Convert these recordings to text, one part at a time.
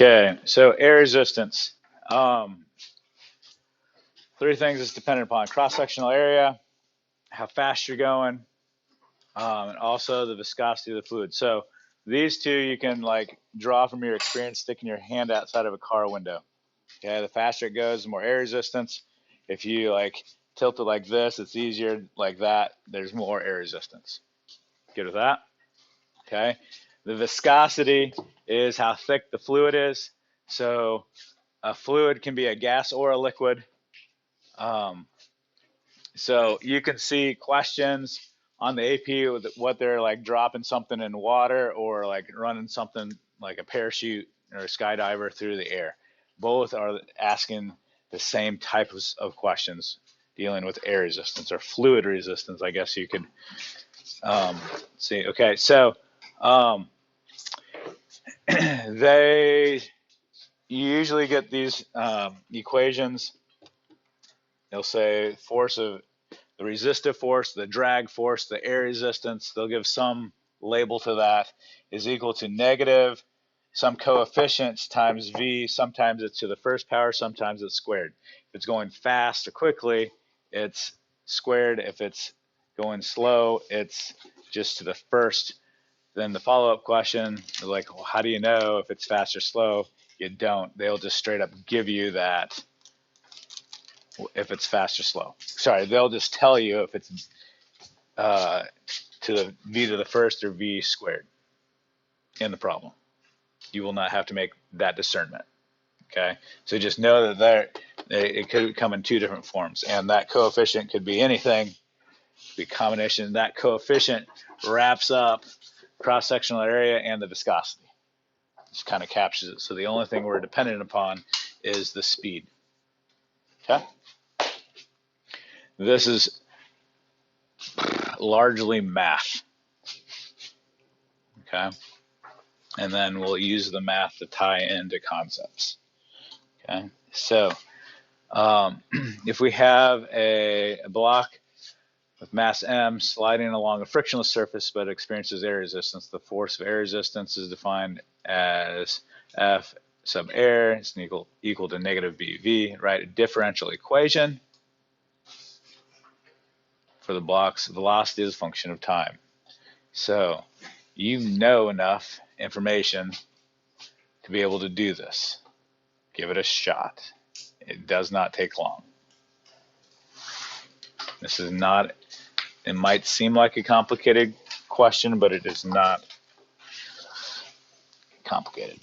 Okay, so air resistance. Um, Three things it's dependent upon: cross-sectional area, how fast you're going, and also the viscosity of the fluid. So these two you can like draw from your experience sticking your hand outside of a car window. Okay, the faster it goes, the more air resistance. If you like tilt it like this, it's easier like that. There's more air resistance. Good with that? Okay. The viscosity is how thick the fluid is. So a fluid can be a gas or a liquid. Um, so you can see questions on the AP with what they're like dropping something in water or like running something like a parachute or a skydiver through the air. Both are asking the same types of questions dealing with air resistance or fluid resistance, I guess you could see. Okay, so um, they you usually get these equations. They'll say force of the resistive force, the drag force, the air resistance. They'll give some label to that is equal to negative some coefficients times v. Sometimes it's to the first power, sometimes it's squared. If it's going fast or quickly, it's squared. If it's going slow, it's just to the first. Then the follow-up question is like, well, how do you know if it's fast or slow? You don't. They'll just straight up give you that if it's fast or slow. Sorry, they'll just tell you if it's to the v to the first or v squared in the problem. You will not have to make that discernment. Okay, so just know that it could come in two different forms, and that coefficient could be anything. It could be a combination. That coefficient wraps up cross-sectional area and the viscosity. Just kind of captures it. So the only thing we're dependent upon is the speed. Okay, this is largely math. Okay, and then we'll use the math to tie into concepts. Okay, so if we have a block with mass m sliding along a frictionless surface but experiences air resistance, the force of air resistance is defined as F sub air is equal to negative BV, right? A differential equation for the block's velocity as a function of time. So you know enough information to be able to do this. Give it a shot. It does not take long. This is not, it might seem like a complicated question, but it is not complicated.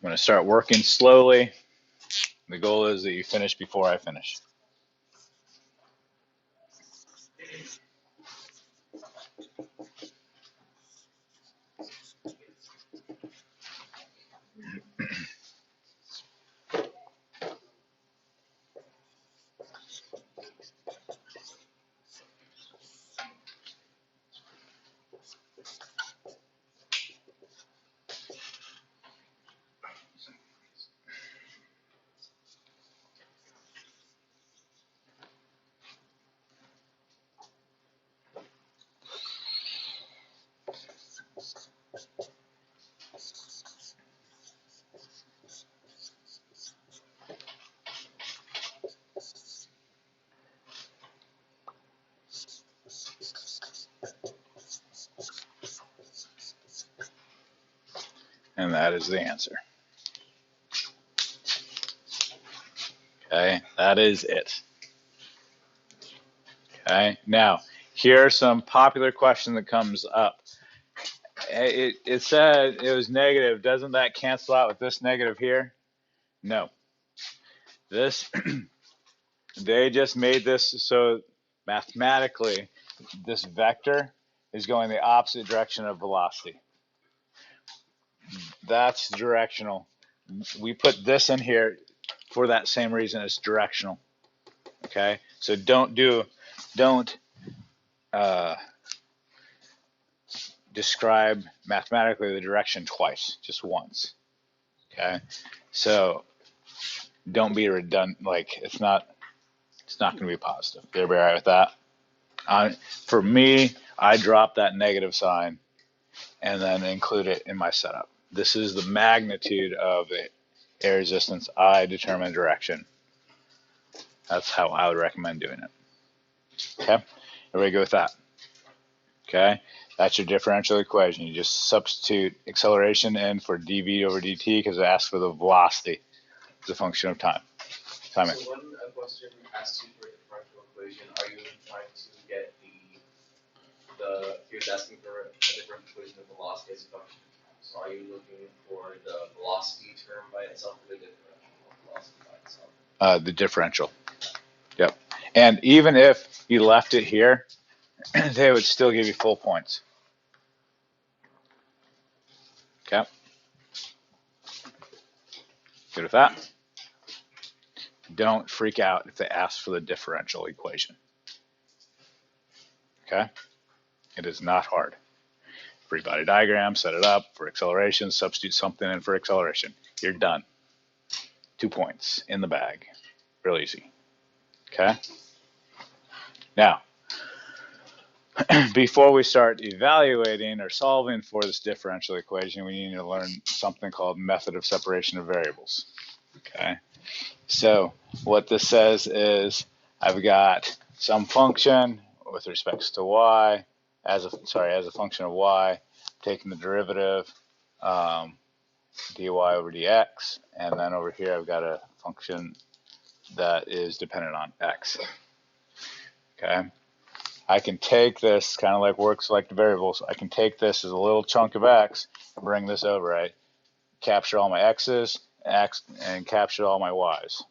I'm going to start working slowly. The goal is that you finish before I finish. And that is the answer. Okay, that is it. Okay, now here are some popular questions that comes up. It said it was negative. Doesn't that cancel out with this negative here? No. This, they just made this so mathematically this vector is going the opposite direction of velocity. That's directional. We put this in here for that same reason. It's directional. Okay, so don't describe mathematically the direction twice, just once. Okay, so don't be redundant. Like it's not going to be positive. Everybody all right with that? For me, I drop that negative sign and then include it in my setup. This is the magnitude of the air resistance. I determine direction. That's how I would recommend doing it. Okay, everybody go with that. Okay, that's your differential equation. You just substitute acceleration in for dv over dt because it asks for the velocity as a function of time. Timing. So when a question asks you for a differential equation, are you trying to get here's asking for a different equation of velocity as a function of time. So are you looking for the velocity term by itself or the differential velocity by itself? The differential. Yep. And even if you left it here, they would still give you full points. Okay. Good with that? Don't freak out if they ask for the differential equation. Okay? It is not hard. Free body diagram, set it up for acceleration, substitute something in for acceleration. You're done. 2 points in the bag. Real easy. Okay? Now, before we start evaluating or solving for this differential equation, we need to learn something called method of separation of variables. Okay? So what this says is I've got some function with respect to y as a function of y, taking the derivative dy over dx, and then over here I've got a function that is dependent on x. Okay, I can take this kind of like work select variables. I can take this as a little chunk of x and bring this over, right? Capture all my x's and capture all my y's.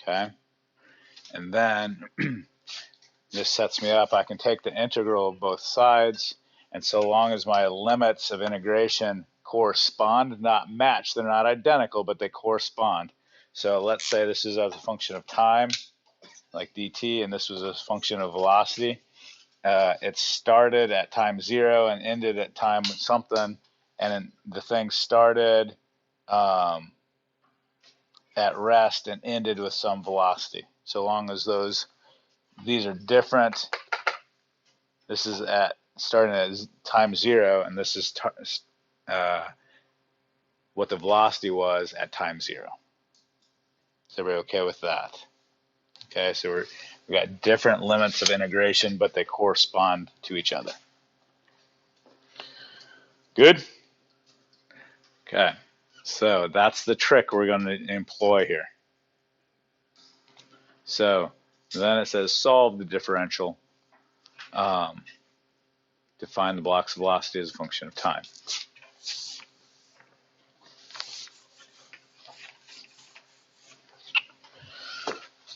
Okay, and then this sets me up. I can take the integral of both sides, and so long as my limits of integration correspond, not match, they're not identical, but they correspond. So let's say this is as a function of time, like dt, and this was a function of velocity. It started at time 0 and ended at time something, and the thing started at rest and ended with some velocity. So long as these are different, this is at starting at time 0, and this is what the velocity was at time 0. Is everybody okay with that? Okay, so we got different limits of integration, but they correspond to each other. Good? Okay, so that's the trick we're going to employ here. So then it says solve the differential. Define the block's velocity as a function of time.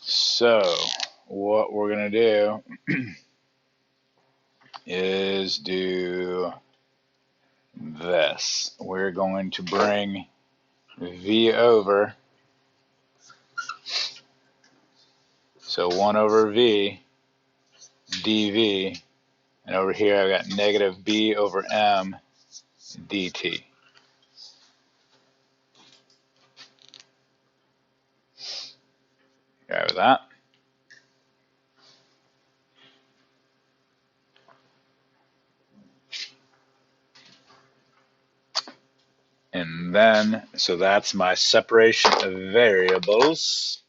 So what we're going to do is do this. We're going to bring v over, so 1 over v dv, and over here I've got negative b over m dt. Okay with that? And then, so that's my separation of variables.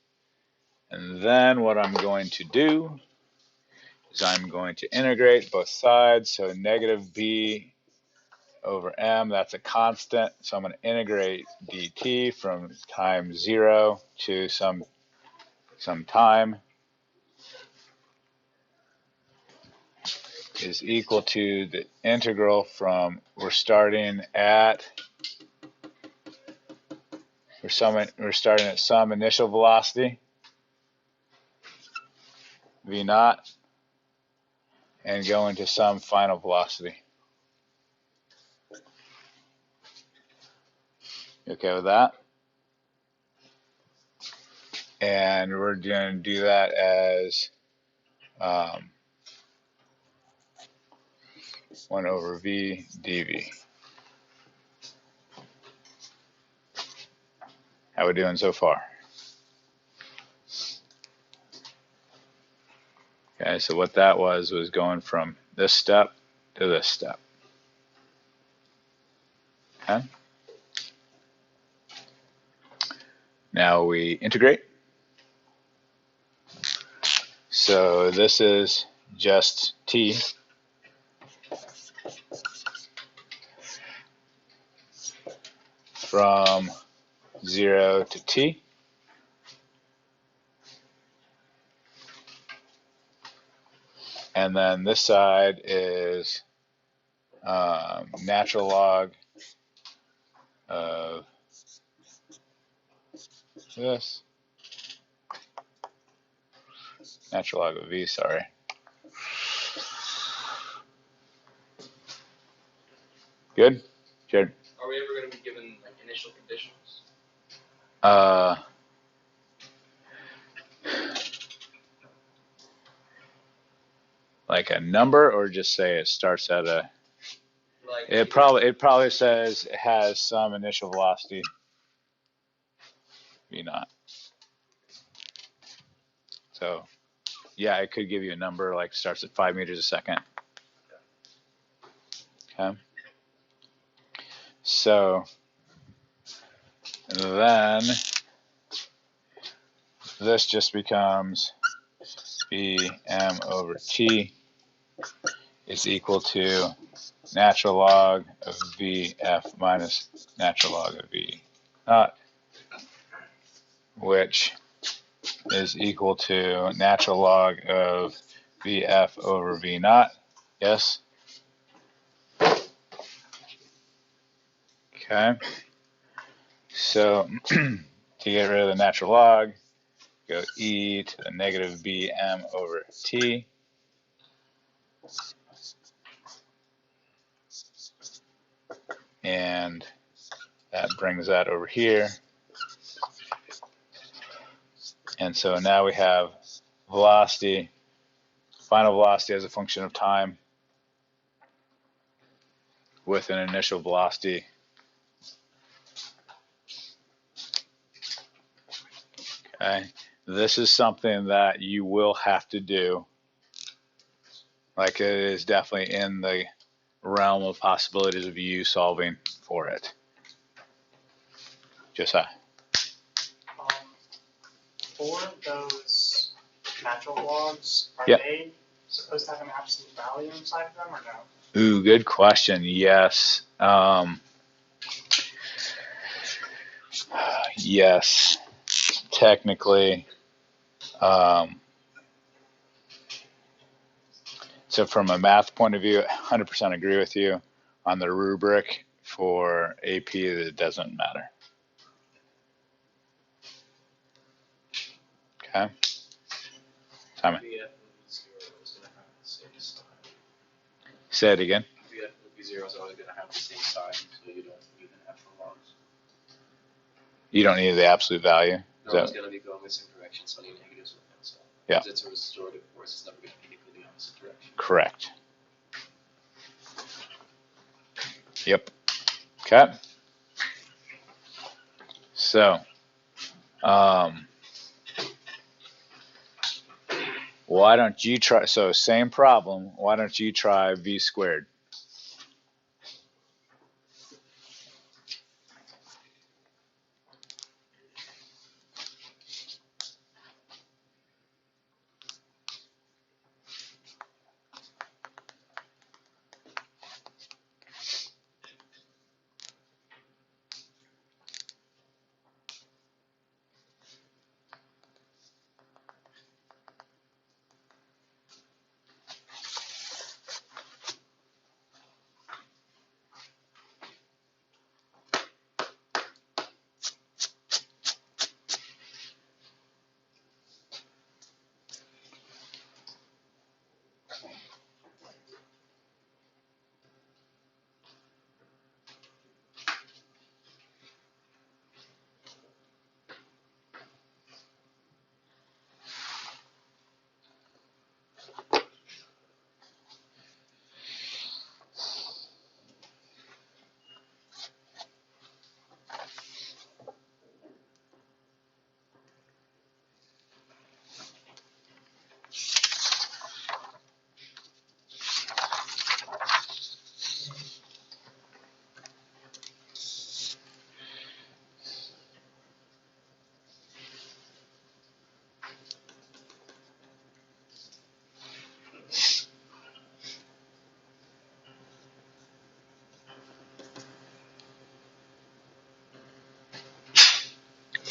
And then what I'm going to do is I'm going to integrate both sides. So negative b over m, that's a constant. So I'm going to integrate dt from time 0 to some time is equal to the integral from, we're starting at some initial velocity, v naught, and going to some final velocity. You okay with that? and we're going to do that as 1 over v dv. How we doing so far? Okay, so what that was going from this step to this step. Okay. Now we integrate. So this is just t from 0 to t. And then this side is natural log of this. Natural log of v, sorry. Good? Jared? Are we ever going to be given like initial conditions? Like a number, or just say it starts at a. Like It probably says it has some initial velocity. V naught. So, yeah, it could give you a number like starts at 5 meters a second. Okay. So then this just becomes Vm over t is equal to natural log of Vf minus natural log of V naught, which is equal to natural log of Vf over V naught. Yes? Okay. So to get rid of the natural log, go e to the negative bm over t. And that brings that over here. And so now we have velocity, final velocity as a function of time with an initial velocity. Okay. This is something that you will have to do. Like, it is definitely in the realm of possibilities of you solving for it. Josiah. For those natural logs, are Yep. they supposed to have an absolute value inside of them or no? Ooh, good question. Yes. Yes. Technically. So from a math point of view, 100% agree with you. On the rubric for AP, it doesn't matter. Okay. Simon. Vf would be 0 is going to have the same sign. Say it again. Vf would be 0 is always going to have the same sign, so you don't need an natural logs. You don't need the absolute value. No, it's going to be going the same direction, so I need negatives with it. So Yeah. because it's a restorative force, it's never going to be equal the opposite direction. Correct. Yep. Okay. So, why don't you try? So, same problem. Why don't you try v squared?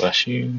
Bless you.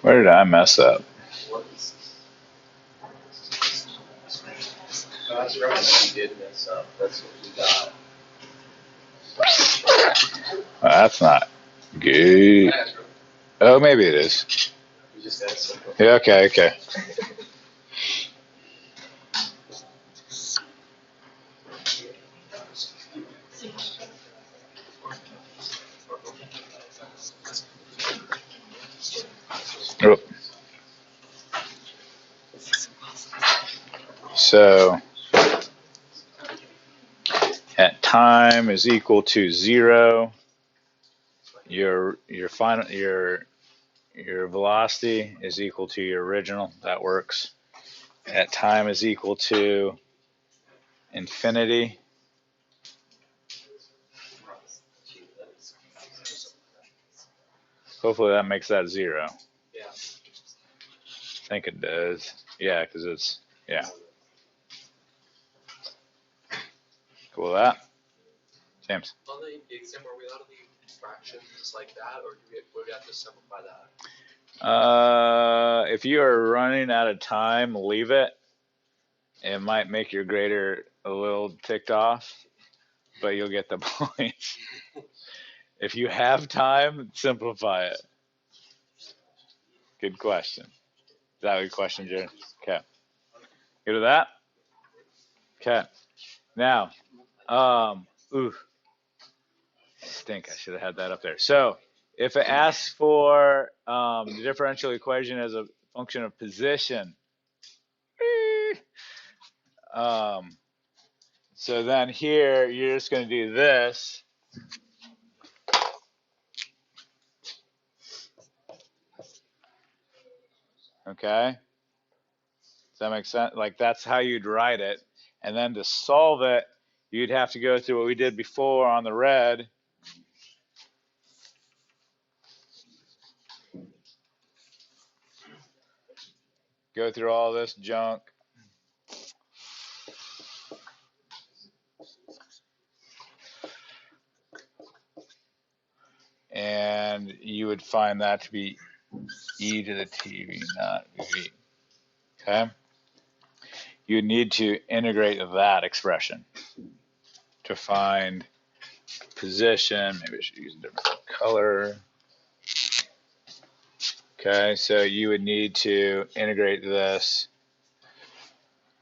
Where did I mess up? That's right, we did mess up. That's what we got. That's not good. Oh, maybe it is. We just got simple. Yeah, okay. Oh. So at time is equal to 0, your velocity is equal to your original. That works. At time is equal to infinity. Hopefully that makes that 0. Yeah. I think it does. Yeah, because it's, yeah. Cool with that? James? On the exam, are we allowed to leave fractions like that, or would we have to simplify that? If you are running out of time, leave it. It might make your grader a little ticked off, but you'll get the points. If you have time, simplify it. Good question. Is that a good question, Jared? Okay. Good with that? Okay. Now, stink. I should have had that up there. So, If it asks for the differential equation as a function of position, so then here you're just going to do this. Okay, does that make sense? Like that's how you'd write it. And then to solve it, you'd have to go through what we did before on the red. Go through all this junk. And you would find that to be e to the TV, not v. Okay? You need to integrate that expression to find position. Maybe I should use a different color. Okay, so you would need to integrate this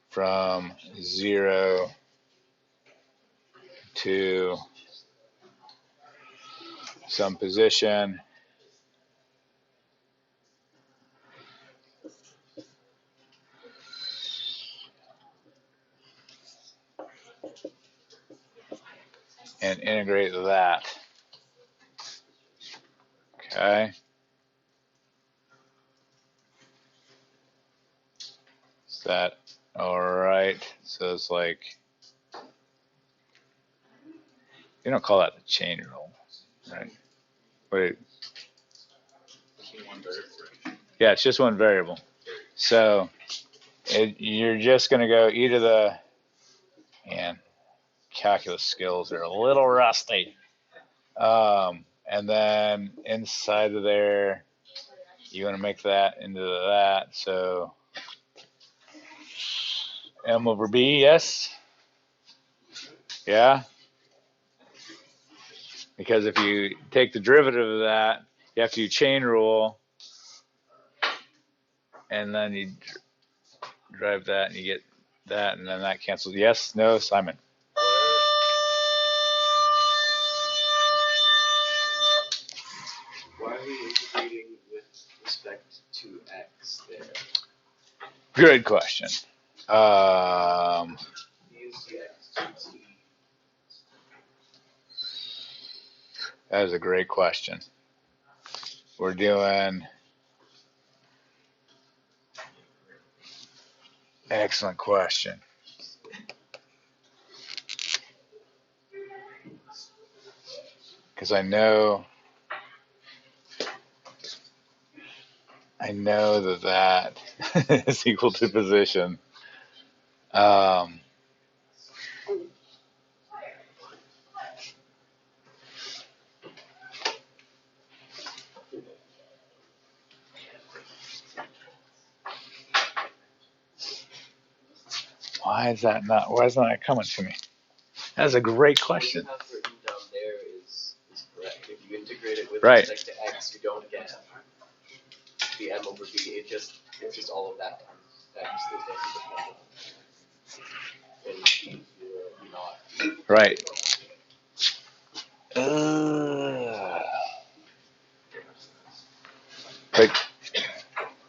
from 0 to some position. And integrate that. Okay. Is that all right? So it's like, you don't call that the chain rule, right? Wait. Yeah, it's just one variable. So you're just going to go e to the, and calculus skills are a little rusty. And then inside of there, you want to make that into that. So m over b, yes? Yeah? Because if you take the derivative of that, you have to do chain rule, and then you drive that, and you get that, and then that cancels. Yes? No? Simon? Why are we integrating with respect to x there? Good question. Use the x to t. That is a great question. We're doing excellent question. Because I know that is equal to position. Why is that not coming to me? That's a great question. What you have written down there is correct. If you integrate it with Right. respect to x, you don't get the m over b. It's just all of that times x. There's nothing dependent. And not. Right. But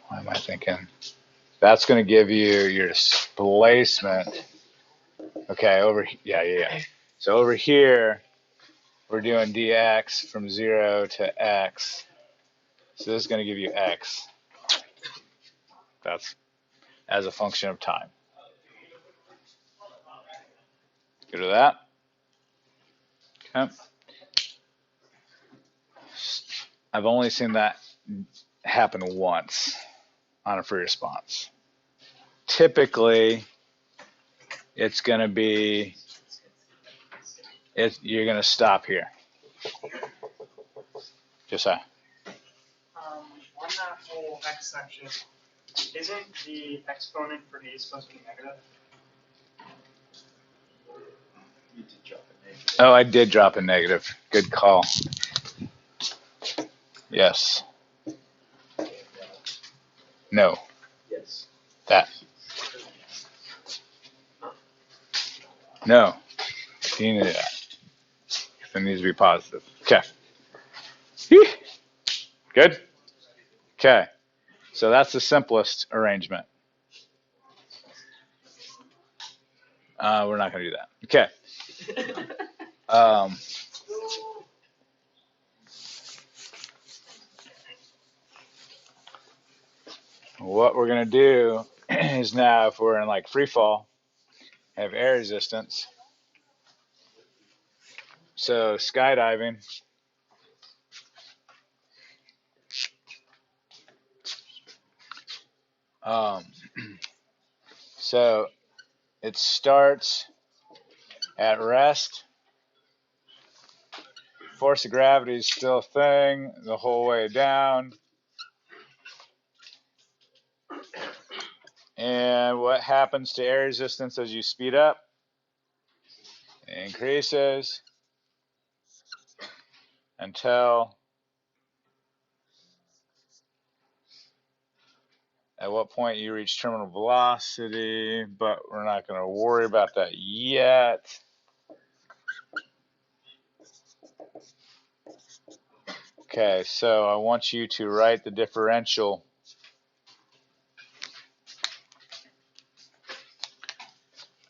what am I thinking? That's going to give you your displacement. Okay, yeah. So over here, we're doing dx from 0 to x. So this is going to give you x. That's as a function of time. Go to that. Okay. I've only seen that happen once on a free response. Typically, it's going to be, you're going to stop here. Just say. On that whole x section, isn't the exponent for a supposed to be negative? You did drop a negative. Oh, I did drop a negative. Good call. Yes. No. Yes. That. No. You need that. It needs to be positive. Okay. Good? Okay. So that's the simplest arrangement. We're not going to do that. Okay. What we're going to do is now, if we're in like free fall, have air resistance. So skydiving, so it starts at rest. Force of gravity is still a thing the whole way down. And what happens to air resistance as you speed up? It increases until, at what point you reach terminal velocity, but we're not going to worry about that yet. Okay, so I want you to write the differential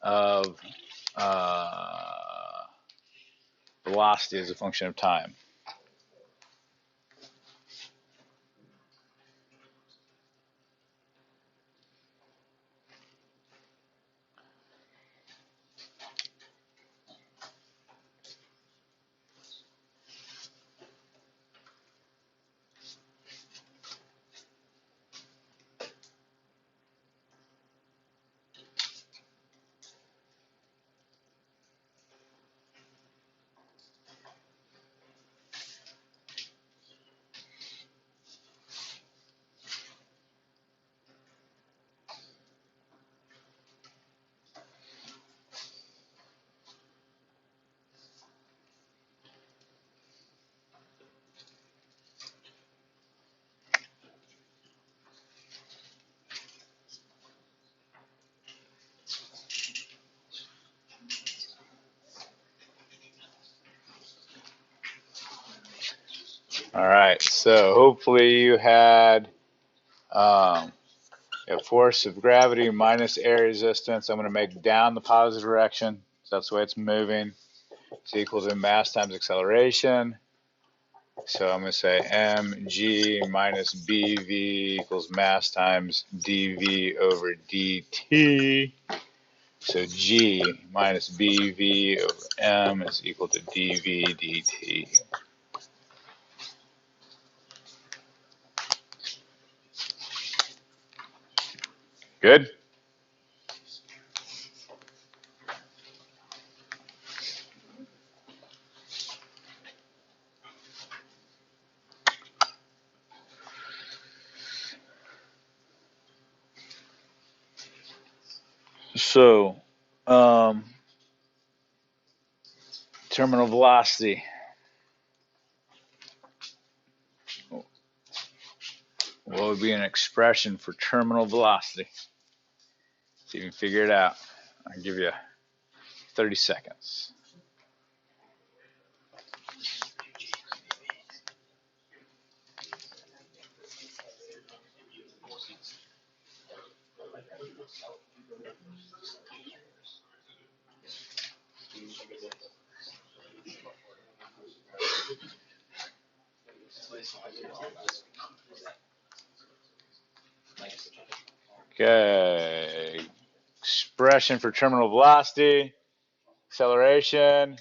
of velocity as a function of time. All right, so hopefully you had a force of gravity minus air resistance. I'm going to make down the positive direction, so that's the way it's moving. It's equal to mass times acceleration. So I'm going to say mg minus bv equals mass times dv over dt. So g minus bv over m is equal to dv dt. Good? So, terminal velocity. What would be an expression for terminal velocity? See if you can figure it out. I'll give you 30 seconds. Okay. Expression for terminal velocity. Acceleration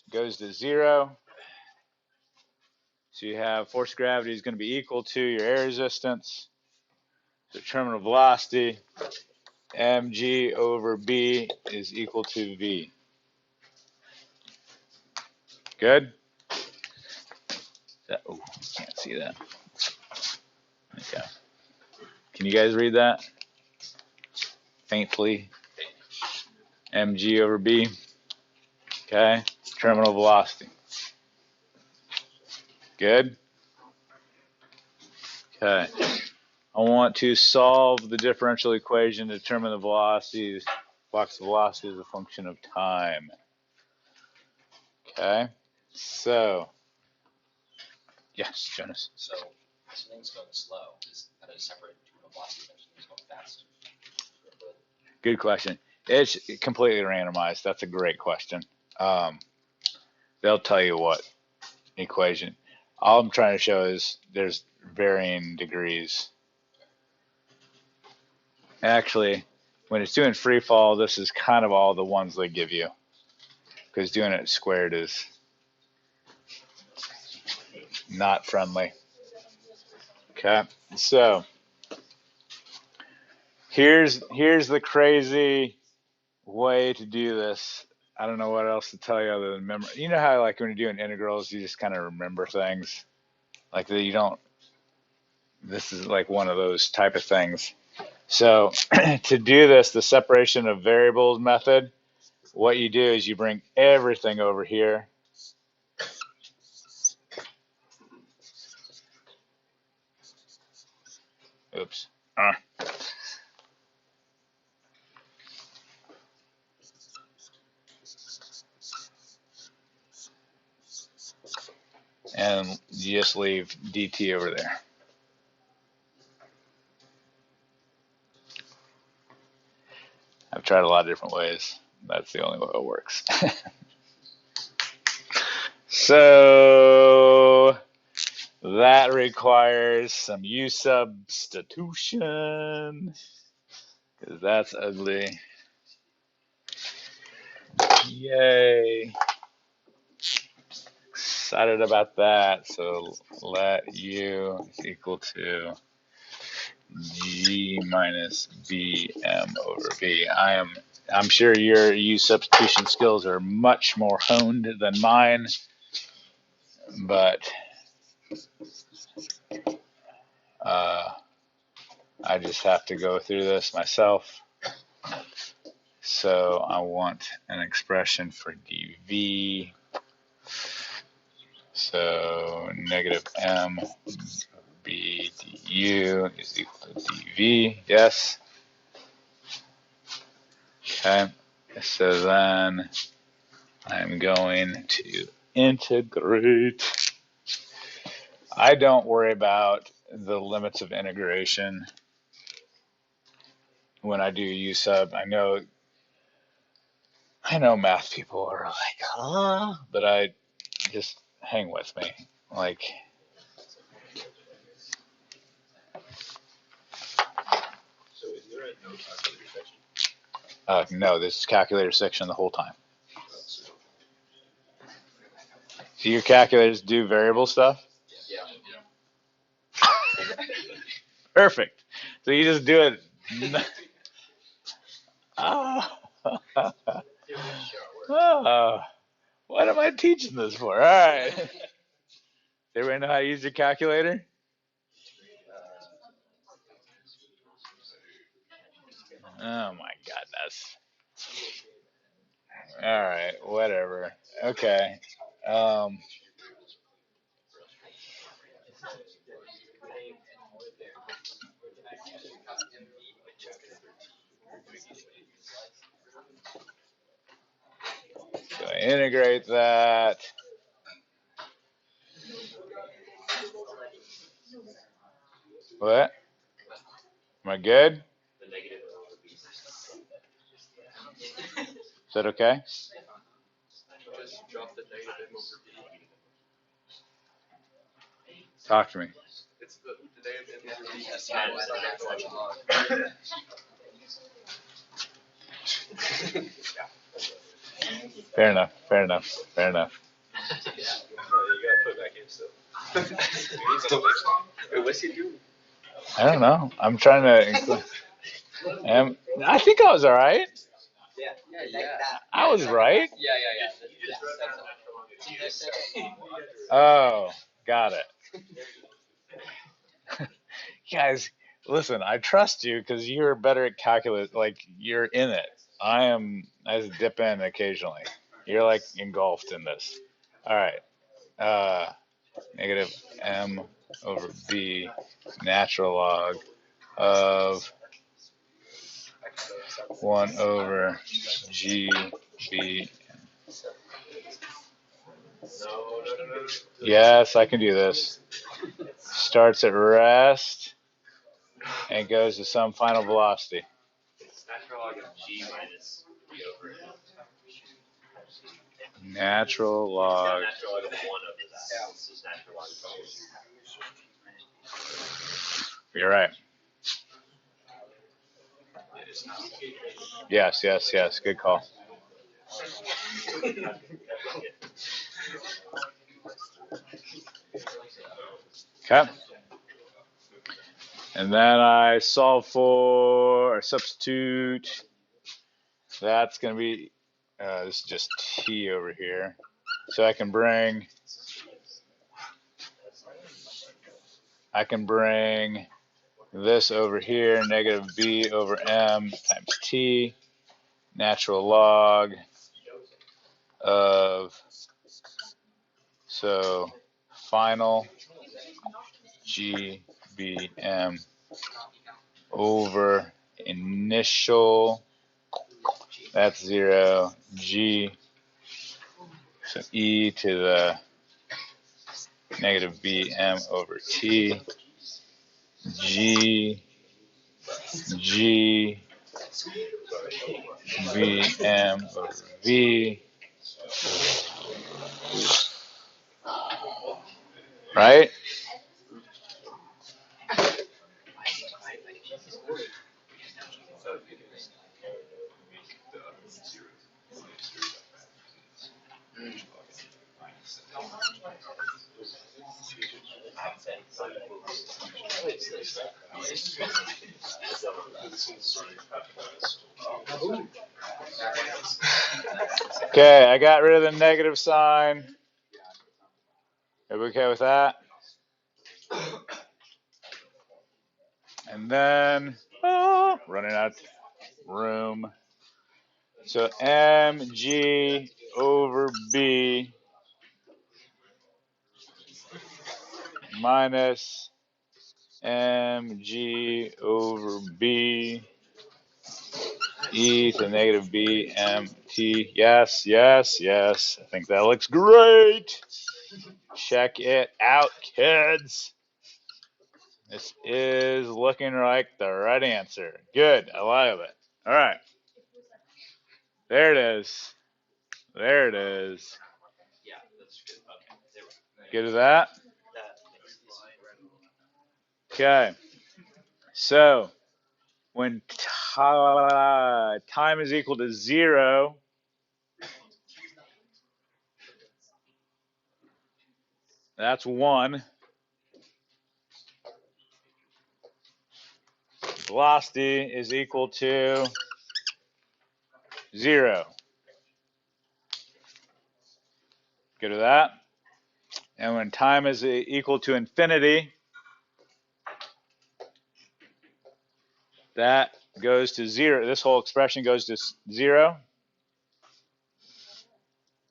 goes to 0. So you have force of gravity is going to be equal to your air resistance. So terminal velocity, mg over b is equal to v. Good? Oh, can't see that. Okay. Can you guys read that? Faintly. Mg over b. Okay. Terminal velocity. Good? Okay. I want to solve the differential equation to determine the velocities. Flux velocity is a function of time. Okay. So Yes, Jonas. So something's going slow. Is that a separate velocity function that's going fast? Good question. It's completely randomized. That's a great question. They'll tell you what equation. All I'm trying to show is there's varying degrees. Actually, when it's doing free fall, this is kind of all the ones they give you, because doing it squared is not friendly. Okay, so here's the crazy way to do this. I don't know what else to tell you other than remember. You know how like when you're doing integrals, you just kind of remember things like that. You don't. This is like one of those type of things. So to do this, the separation of variables method, what you do is you bring everything over here. Oops. And you just leave dt over there. I've tried a lot of different ways. That's the only way it works. So that requires some U substitution, because that's ugly. Yay. Excited about that. So let U is equal to G minus BM over B. I'm sure your U substitution skills are much more honed than mine, but I just have to go through this myself. So I want an expression for dv. So negative m b du is equal to dv. Yes. Okay. So then I'm going to integrate. I don't worry about the limits of integration when I do U sub. I know math people are like, huh? But I just hang with me. Like, So is there a no calculator section? no, this is calculator section the whole time. Do your calculators do variable stuff? Yeah. Perfect. So you just do it. What am I teaching this for? All right. Does everybody know how to use your calculator? Oh my goodness. All right, whatever. Okay. So I integrate that. What? Am I good? Is that okay? Just drop the negative m over b. Talk to me. It's the negative m over b. Fair enough. You gotta put it back in still. Wait, what's he doing? I don't know. I'm trying to include. I think I was all right. I was right. Yeah. Oh, got it. Guys, listen, I trust you because you're better at calculus. Like, you're in it. I just dip in occasionally. You're like engulfed in this. All right. Negative m over b natural log of 1 over g b. No. Yes, I can do this. starts at rest and goes to some final velocity. It's natural log of G minus V over M. Natural log. Natural log of 1 over that. This is natural log of You're right. Yes. Good call. Okay. And then I solve for or substitute. That's going to be, this is just t over here. So I can bring this over here, negative b over m times t, natural log of, so final GBM over initial, that's 0, G, so e to the negative bm over t, G, Vm over v, right? Okay, I got rid of the negative sign. Are we okay with that? And then, running out of room. So mg over b minus mg over b e to the negative b mt. Yes. I think that looks great. Check it out, kids. This is looking like the right answer. Good. I love it. All right. There it is. Yeah, that's good. Okay. Good with that? Okay. So when time is equal to 0, that's 1. Velocity is equal to 0. Good with that? And when time is equal to infinity, that goes to 0. This whole expression goes to 0.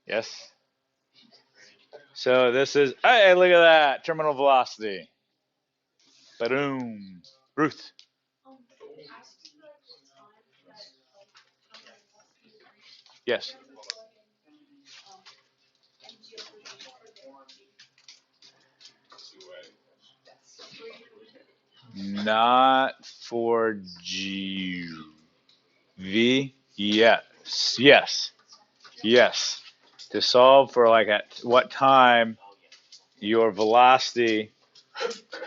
Yes. So this is, hey, look at that, terminal velocity. Boom. Ruth. Yes. Not for G. V? Yes. To solve for like at what time your velocity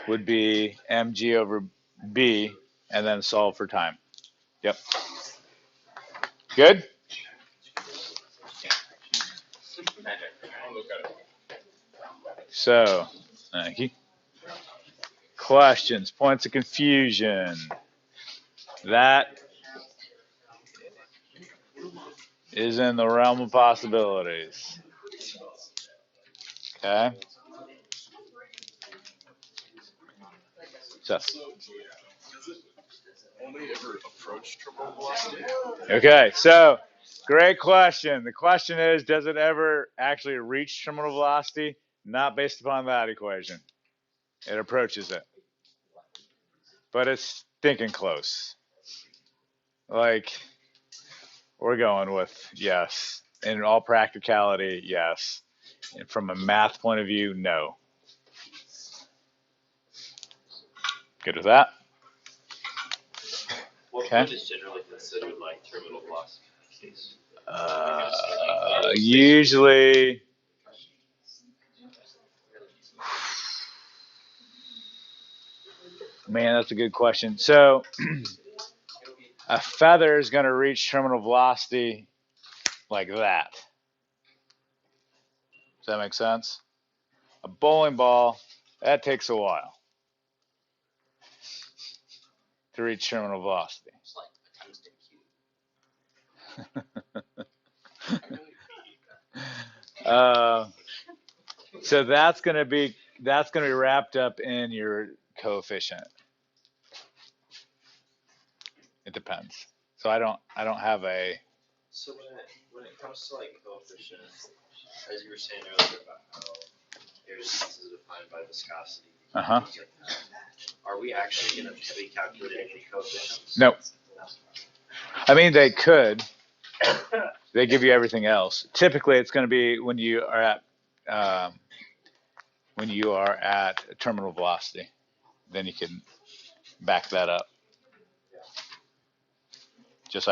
would be mg over b, and then solve for time. Yep. Good? So, thank you. Questions, points of confusion. That is in the realm of possibilities. Okay? So, Does it only ever approach terminal velocity? okay, so great question. The question is, does it ever actually reach terminal velocity? Not based upon that equation. It approaches it. But it's thinking close. Like, we're going with yes. In all practicality, yes. And from a math point of view, no. Good with that? What Okay. point is generally considered like terminal velocity case? Usually, man, that's a good question. So, a feather is going to reach terminal velocity like that. Does that make sense? A bowling ball, that takes a while to reach terminal velocity. It's like a tungsten cube. So that's going to be wrapped up in your coefficient. It depends. So I don't have a. So when it comes to like coefficients, as you were saying earlier about how air resistance is defined by viscosity, Uh-huh. are we actually going to be calculating any coefficients? No. I mean, they could. They give you everything else. Typically, it's going to be when you are at terminal velocity. Then you can back that up. Just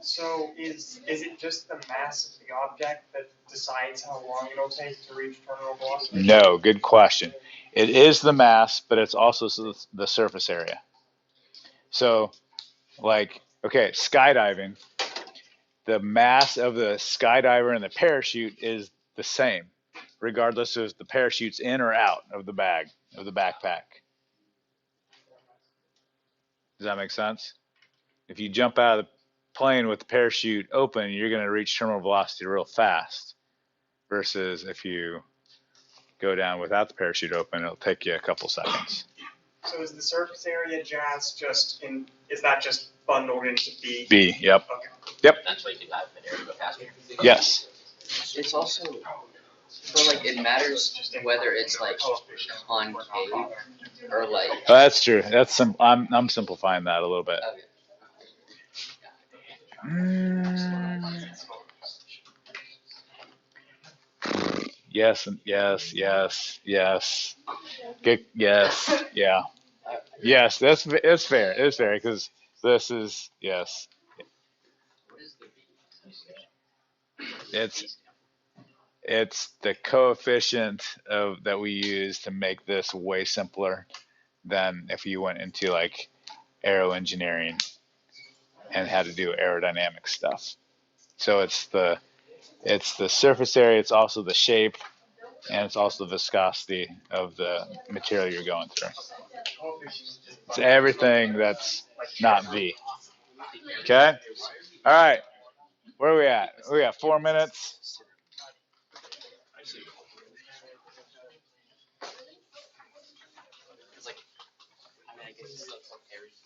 So is it just the mass of the object that decides how long it'll take to reach terminal velocity? No, good question. It is the mass, but it's also the surface area. So, like, okay, skydiving, the mass of the skydiver and the parachute is the same, regardless if the parachute's in or out of the bag, of the backpack. Does that make sense? If you jump out of the plane with the parachute open, you're going to reach terminal velocity real fast. Versus if you go down without the parachute open, it'll take you a couple seconds. So is the surface area is that just bundled into B? B, yep. Okay. That's why you can dive in air to go faster. Yes. It's also, but like it matters whether it's like concave or like. Oh, that's true. I'm simplifying that a little bit. Yes, and yes. Good, yes, yeah. Yes, that's fair. It's fair because this is yes. What is the It's the coefficient of that we use to make this way simpler than if you went into like aero engineering and had to do aerodynamic stuff. So it's the surface area, it's also the shape, and it's also the viscosity of the material you're going through. It's everything that's not V. Okay? All right. Where are we at? We got 4 minutes. It's like, I mean, I guess it's like air resistance.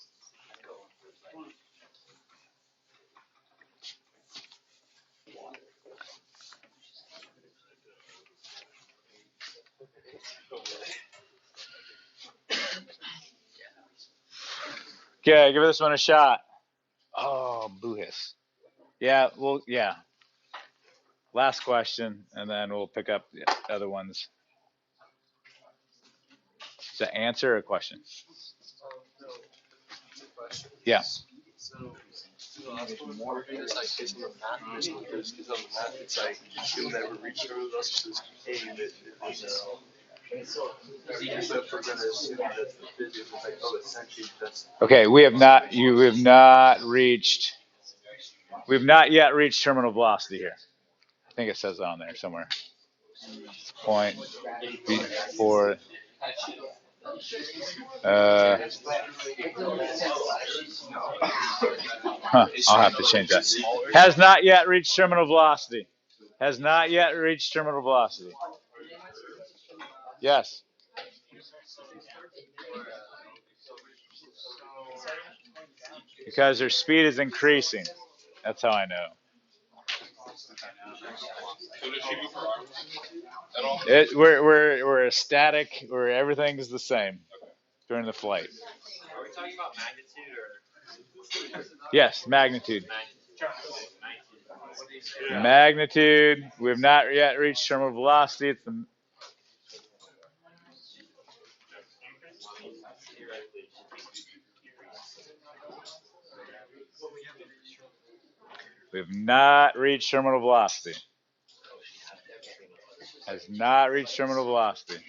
Okay, give this one a shot. Oh, boo hiss. Yeah, well, yeah. Last question, and then we'll pick up the other ones. Is that answer or a question? Yeah. So, it's like based on the math, because on the math, it's like you'll never reach terminal velocity. So if we're gonna assume that the physics is like, oh, essentially that's. Okay, we've not yet reached terminal velocity here. I think it says it on there somewhere. Point before. I'll have to change that. Has not yet reached terminal velocity. Has not yet reached terminal velocity. Yes. Because their speed is increasing. That's how I know. We're static, where everything's the same during the flight. Are we talking about magnitude or? Yes, magnitude. Magnitude. We have not yet reached terminal velocity. It's the theoretically it should be We've not reached terminal velocity. Has not reached terminal velocity.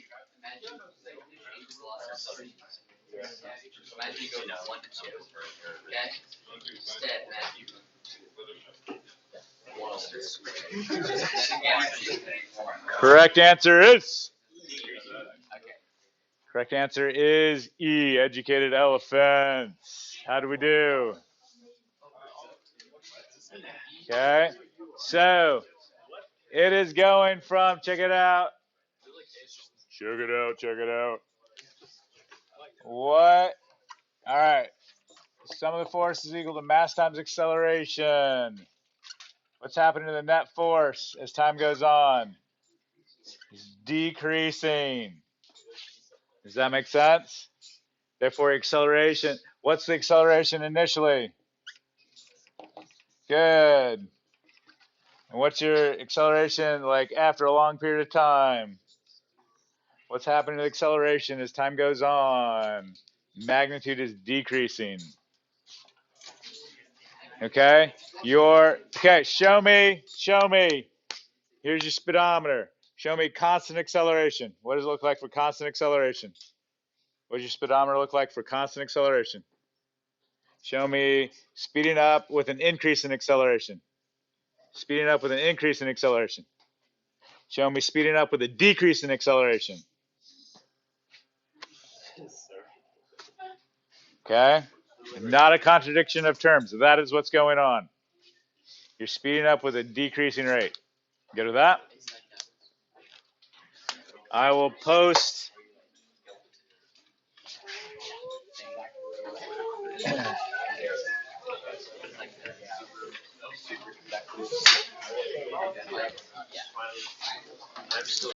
Imagine you go from 1 to 2, okay? Instead, imagine Correct answer is. Correct answer is E. Educated elephants. How do we do? Okay. So it is going from. Check it out. Check it out. Check it out. What? All right. Sum of the force is equal to mass times acceleration. What's happening to the net force as time goes on? It's decreasing. Does that make sense? Therefore, acceleration. What's the acceleration initially? Good. And what's your acceleration like after a long period of time? What's happening to the acceleration as time goes on? Magnitude is decreasing. Okay? Show me. Here's your speedometer. Show me constant acceleration. What does it look like for constant acceleration? What does your speedometer look like for constant acceleration? Show me speeding up with an increase in acceleration. Speeding up with an increase in acceleration. Show me speeding up with a decrease in acceleration. Okay? Not a contradiction of terms. That is what's going on. You're speeding up with a decreasing rate. Good with that? I will post. I'm still